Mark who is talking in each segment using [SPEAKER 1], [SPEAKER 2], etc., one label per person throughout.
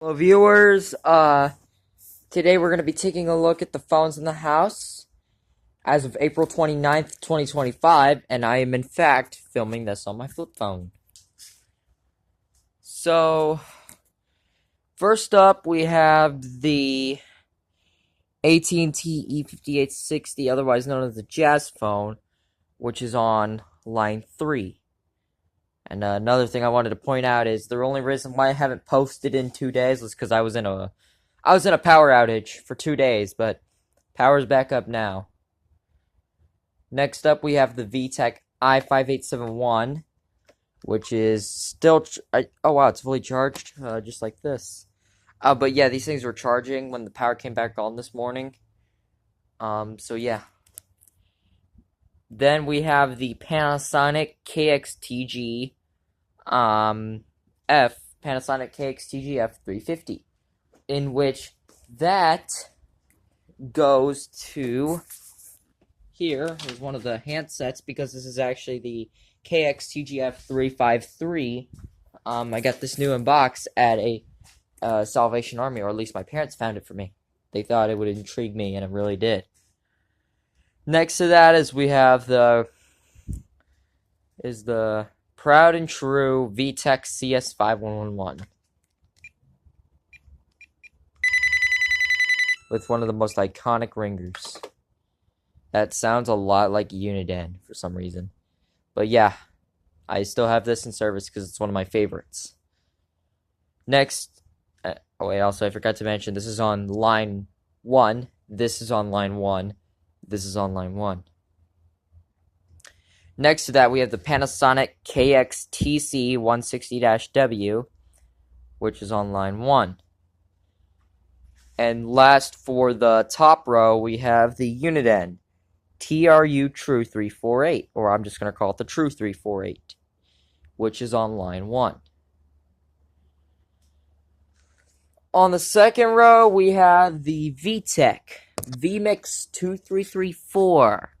[SPEAKER 1] Hello viewers, today we're going to be taking a look at the phones in the house as of April 29th, 2025, and I am in fact filming this on my flip phone. So, first up we have the AT&T E5860, otherwise known as the Jazz phone, which is on line 3. And another thing I wanted to point out is the only reason why I haven't posted in 2 days was because I was in a power outage for 2 days, but power's back up now. Next up, we have the VTech i5871, which is still. Oh wow, it's fully charged, just like this. But yeah, these things were charging when the power came back on this morning. So yeah. Then we have the Panasonic KXTG Panasonic KXTG F350, in which that goes to here is one of the handsets, because this is actually the KXTG F353. I got this new in box at a Salvation Army, or at least my parents found it for me. They thought it would intrigue me, and it really did. Next to that is we have the proud and true VTech CS5111 with one of the most iconic ringers. That sounds a lot like Uniden for some reason. But yeah, I still have this in service because it's one of my favorites. Next, oh wait, also I forgot to mention, this is on line 1, this is on line 1, this is on line 1. Next to that, we have the Panasonic KXTC160-W, which is on line 1. And last, for the top row, we have the Uniden TRU True 348, or I'm just going to call it the True 348, which is on line 1. On the second row, we have the VTech VMix 2334,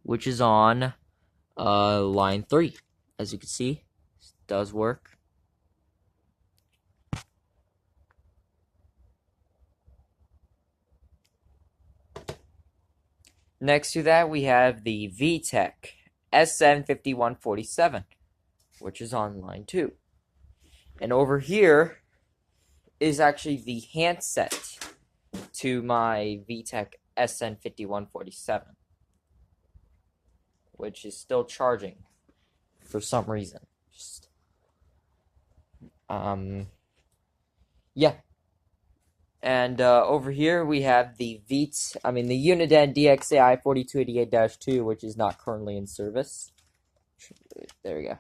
[SPEAKER 1] which is on line 3. As you can see, it does work. Next to that, we have the VTech SN5147, which is on line 2. And over here is actually the handset to my VTech SN5147, which is still charging for some reason. Yeah. And over here we have the Uniden DXAI 4288-2, which is not currently in service. There we go.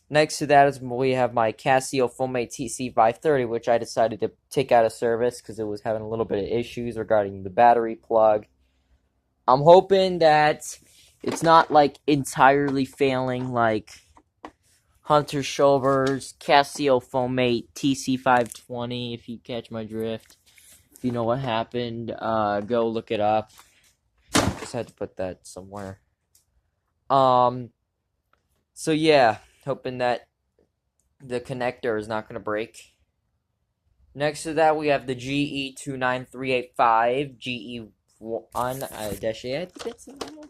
[SPEAKER 1] Next to that is we have my Casio Flimmate TC530, which I decided to take out of service because it was having a little bit of issues regarding the battery plug. I'm hoping that it's not like entirely failing like Hunter Schober's Casio Flimmate TC520, if you catch my drift. If you know what happened, go look it up. Just had to put that somewhere. So yeah, hoping that the connector is not going to break. Next to that, we have the GE29385 GE1-A. That's the model.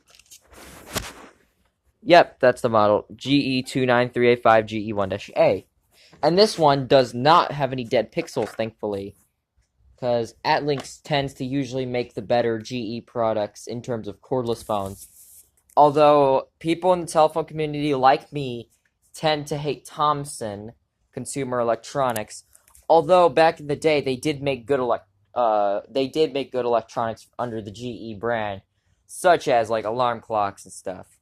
[SPEAKER 1] Yep, that's the model. GE29385 GE1-A. And this one does not have any dead pixels, thankfully, because Atlinks tends to usually make the better GE products in terms of cordless phones. Although people in the telephone community, like me, tend to hate Thomson Consumer Electronics. Although back in the day, they did make good electronics under the GE brand, such as like alarm clocks and stuff.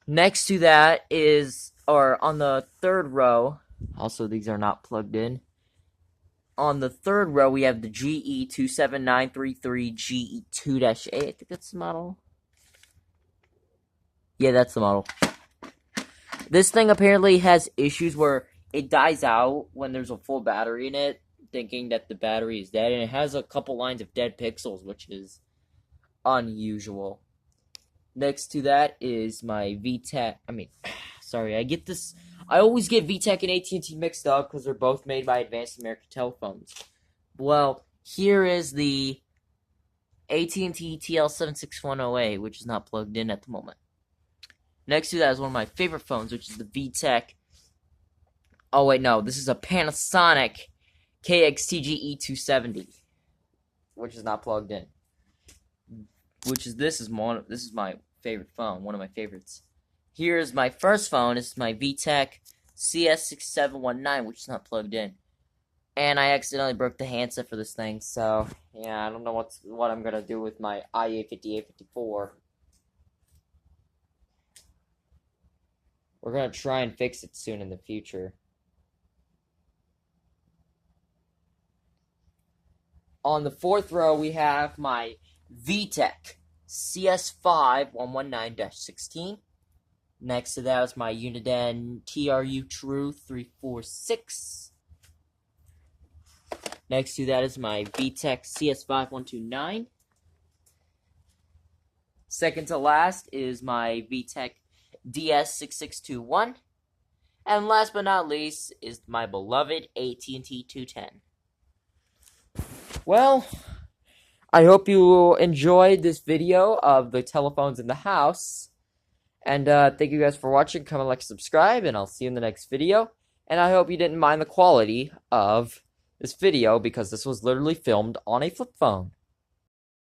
[SPEAKER 1] Next to that is, or on the third row, also these are not plugged in. On the third row, we have the GE27933 GE2-A. I think that's the model. Yeah, that's the model. This thing apparently has issues where it dies out when there's a full battery in it, thinking that the battery is dead, and it has a couple lines of dead pixels, which is unusual. Next to that is my VTech. I get this. I always get VTech and AT&T mixed up because they're both made by Advanced American Telephones. Well, here is the AT&T TL76108, which is not plugged in at the moment. Next to that is one of my favorite phones, which is the VTech. Oh wait, no, this is a Panasonic KXTG E270, which is not plugged in. This is my favorite phone, one of my favorites. Here's my first phone. This is my VTech CS6719, which is not plugged in. And I accidentally broke the handset for this thing, so yeah, I don't know what I'm gonna do with my IA5854. We're gonna try and fix it soon in the future. On the fourth row, we have my VTech CS5119-16. Next to that is my Uniden TRU True 346. Next to that is my VTech CS5129. Second to last is my VTech DS6621. And last but not least is my beloved AT&T 210. Well, I hope you enjoyed this video of the telephones in the house. And thank you guys for watching. Comment, like, subscribe, and I'll see you in the next video. And I hope you didn't mind the quality of this video because this was literally filmed on a flip phone.